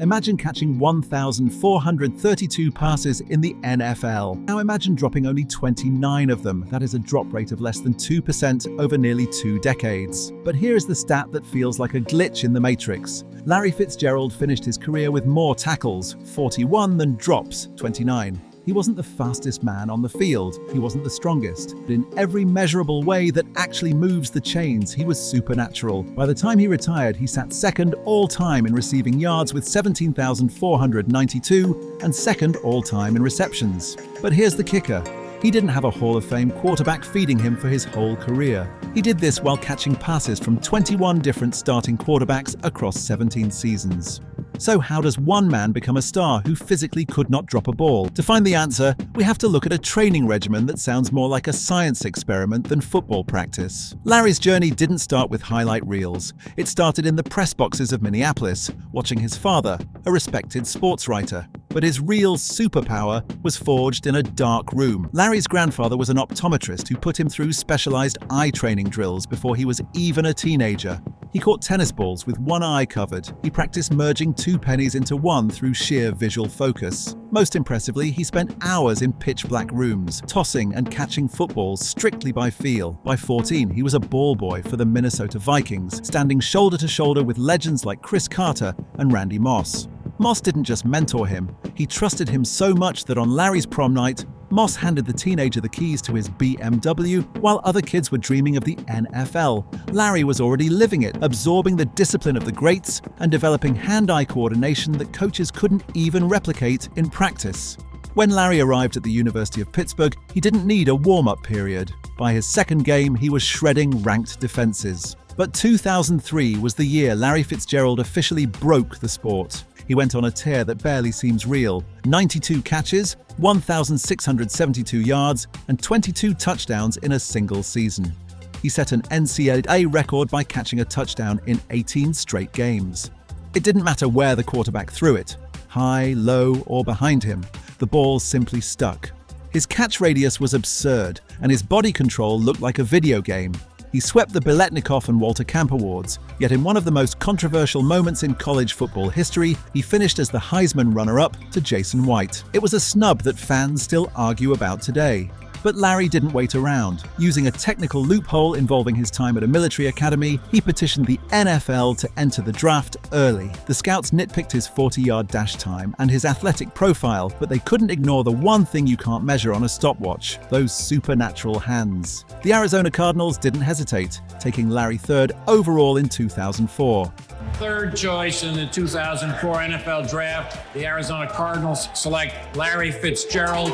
Imagine catching 1,432 passes in the NFL. Now imagine dropping only 29 of them. That is a drop rate of less than 2% over nearly 2 decades. But here is the stat that feels like a glitch in the matrix. Larry Fitzgerald finished his career with more tackles, 41, than drops, 29. He wasn't the fastest man on the field, he wasn't the strongest, but in every measurable way that actually moves the chains, he was supernatural. By the time he retired, he sat second all-time in receiving yards with 17,492 and second all-time in receptions. But here's the kicker. He didn't have a Hall of Fame quarterback feeding him for his whole career. He did this while catching passes from 21 different starting quarterbacks across 17 seasons. So how does one man become a star who physically could not drop a ball? To find the answer, we have to look at a training regimen that sounds more like a science experiment than football practice. Larry's journey didn't start with highlight reels. It started in the press boxes of Minneapolis, watching his father, a respected sports writer. But his real superpower was forged in a dark room. Larry's grandfather was an optometrist who put him through specialized eye training drills before he was even a teenager. He caught tennis balls with one eye covered. He practiced merging 2 pennies into one through sheer visual focus. Most impressively, he spent hours in pitch-black rooms, tossing and catching footballs strictly by feel. By 14, he was a ball boy for the Minnesota Vikings, standing shoulder to shoulder with legends like Chris Carter and Randy Moss. Moss didn't just mentor him, he trusted him so much that on Larry's prom night, Moss handed the teenager the keys to his BMW while other kids were dreaming of the NFL. Larry was already living it, absorbing the discipline of the greats and developing hand-eye coordination that coaches couldn't even replicate in practice. When Larry arrived at the University of Pittsburgh, he didn't need a warm-up period. By his second game, he was shredding ranked defenses. But 2003 was the year Larry Fitzgerald officially broke the sport. He went on a tear that barely seems real. 92 catches, 1,672 yards, and 22 touchdowns in a single season. He set an NCAA record by catching a touchdown in 18 straight games. It didn't matter where the quarterback threw it, high, low, or behind him. The ball simply stuck. His catch radius was absurd, and his body control looked like a video game. He swept the Biletnikoff and Walter Camp Awards, yet in one of the most controversial moments in college football history, he finished as the Heisman runner-up to Jason White. It was a snub that fans still argue about today. But Larry didn't wait around. Using a technical loophole involving his time at a military academy, he petitioned the NFL to enter the draft early. The scouts nitpicked his 40-yard dash time and his athletic profile, but they couldn't ignore the one thing you can't measure on a stopwatch: those supernatural hands. The Arizona Cardinals didn't hesitate, taking Larry third overall in 2004. Third choice in the 2004 NFL Draft, the Arizona Cardinals select Larry Fitzgerald,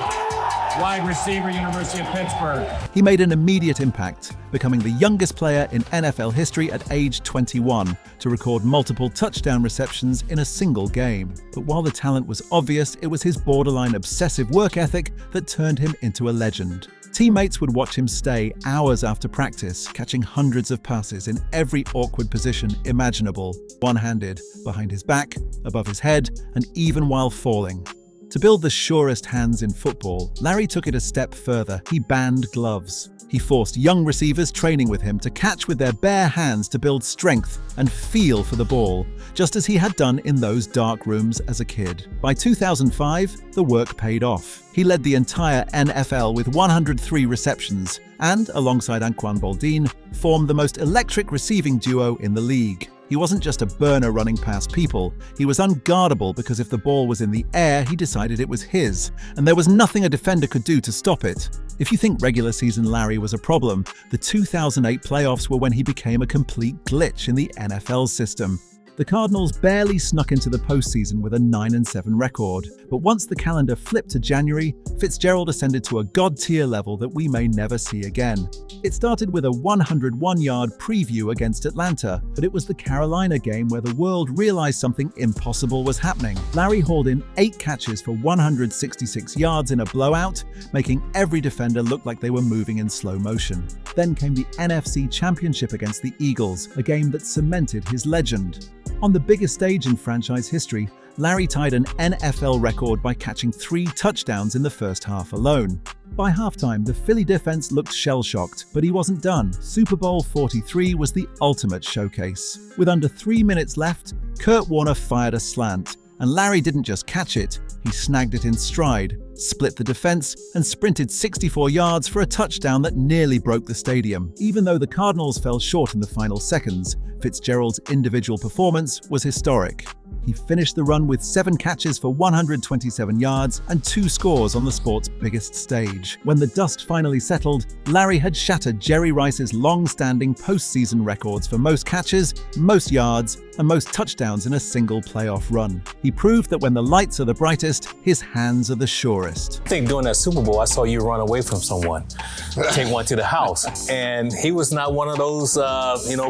wide receiver, University of Pittsburgh. He made an immediate impact, becoming the youngest player in NFL history at age 21 to record multiple touchdown receptions in a single game. But while the talent was obvious, it was his borderline obsessive work ethic that turned him into a legend. Teammates would watch him stay hours after practice, catching hundreds of passes in every awkward position imaginable, one-handed, behind his back, above his head, and even while falling. To build the surest hands in football, Larry took it a step further. He banned gloves. He forced young receivers training with him to catch with their bare hands to build strength and feel for the ball, just as he had done in those dark rooms as a kid. By 2005, the work paid off. He led the entire NFL with 103 receptions and, alongside Anquan Boldin, formed the most electric receiving duo in the league. He wasn't just a burner running past people, he was unguardable because if the ball was in the air, he decided it was his, and there was nothing a defender could do to stop it. If you think regular season Larry was a problem, the 2008 playoffs were when he became a complete glitch in the NFL system. The Cardinals barely snuck into the postseason with a 9-7 record, but once the calendar flipped to January, Fitzgerald ascended to a god-tier level that we may never see again. It started with a 101-yard preview against Atlanta, but it was the Carolina game where the world realized something impossible was happening. Larry hauled in 8 catches for 166 yards in a blowout, making every defender look like they were moving in slow motion. Then came the NFC Championship against the Eagles, a game that cemented his legend. On the biggest stage in franchise history, Larry tied an NFL record by catching 3 touchdowns in the first half alone. By halftime, the Philly defense looked shell-shocked, but he wasn't done. Super Bowl 43 was the ultimate showcase. With under 3 minutes left, Kurt Warner fired a slant, And Larry didn't just catch it, he snagged it in stride, split the defense, and sprinted 64 yards for a touchdown that nearly broke the stadium. Even though the Cardinals fell short in the final seconds, Fitzgerald's individual performance was historic. He finished the run with 7 catches for 127 yards and 2 scores on the sport's biggest stage. When the dust finally settled, Larry had shattered Jerry Rice's long-standing postseason records for most catches, most yards, and most touchdowns in a single playoff run. He proved that when the lights are the brightest, his hands are the surest. I think during that Super Bowl, I saw you run away from someone, take one to the house, and he was not one of those,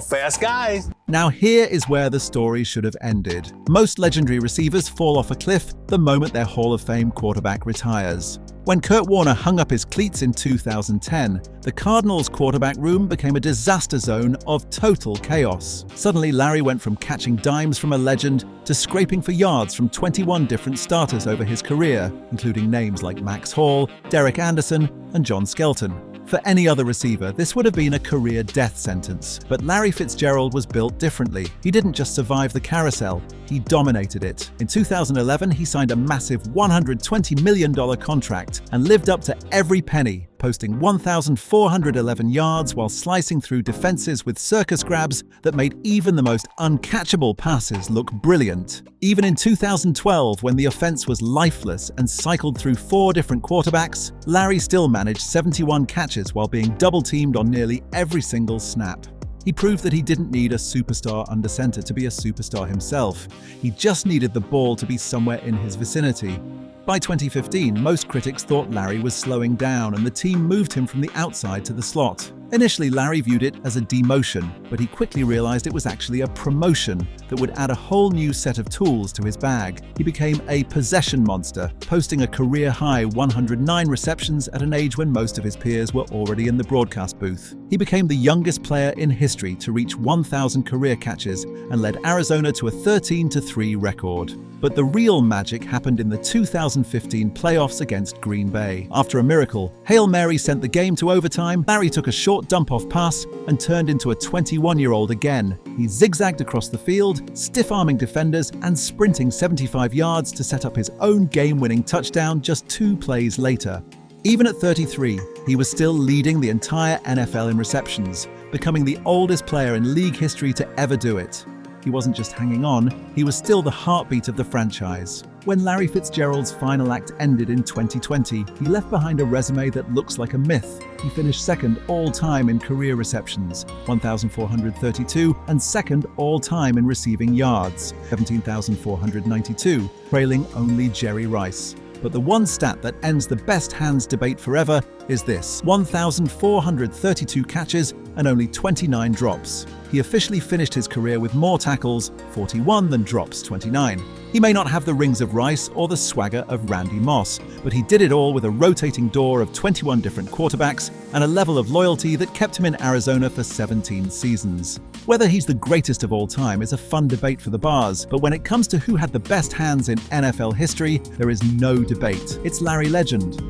fast guys. Now here is where the story should have ended. Most legendary receivers fall off a cliff the moment their Hall of Fame quarterback retires. When Kurt Warner hung up his cleats in 2010, the Cardinals' quarterback room became a disaster zone of total chaos. Suddenly, Larry went from catching dimes from a legend to scraping for yards from 21 different starters over his career, including names like Max Hall, Derek Anderson, and John Skelton. For any other receiver, this would have been a career death sentence. But Larry Fitzgerald was built differently. He didn't just survive the carousel, he dominated it. In 2011, he signed a massive $120 million contract and lived up to every penny, posting 1,411 yards while slicing through defenses with circus grabs that made even the most uncatchable passes look brilliant. Even in 2012, when the offense was lifeless and cycled through 4 different quarterbacks, Larry still managed 71 catches while being double-teamed on nearly every single snap. He proved that he didn't need a superstar under center to be a superstar himself. He just needed the ball to be somewhere in his vicinity. By 2015, most critics thought Larry was slowing down and the team moved him from the outside to the slot. Initially, Larry viewed it as a demotion, but he quickly realized it was actually a promotion that would add a whole new set of tools to his bag. He became a possession monster, posting a career-high 109 receptions at an age when most of his peers were already in the broadcast booth. He became the youngest player in history to reach 1,000 career catches and led Arizona to a 13-3 record. But the real magic happened in the 2015 playoffs against Green Bay. After a miracle, Hail Mary sent the game to overtime. Larry took a short dump-off pass and turned into a 21-year-old again. He zigzagged across the field, stiff-arming defenders and sprinting 75 yards to set up his own game-winning touchdown just 2 plays later. Even at 33, he was still leading the entire NFL in receptions, becoming the oldest player in league history to ever do it. He wasn't just hanging on, he was still the heartbeat of the franchise. When Larry Fitzgerald's final act ended in 2020, he left behind a resume that looks like a myth. He finished second all-time in career receptions, 1,432, and second all-time in receiving yards, 17,492, trailing only Jerry Rice. But the one stat that ends the best hands debate forever is this: 1,432 catches and only 29 drops. He officially finished his career with more tackles, 41, than drops, 29. He may not have the rings of Rice or the swagger of Randy Moss, but he did it all with a rotating door of 21 different quarterbacks and a level of loyalty that kept him in Arizona for 17 seasons. Whether he's the greatest of all time is a fun debate for the bars, but when it comes to who had the best hands in NFL history, there is no debate. It's Larry Legend.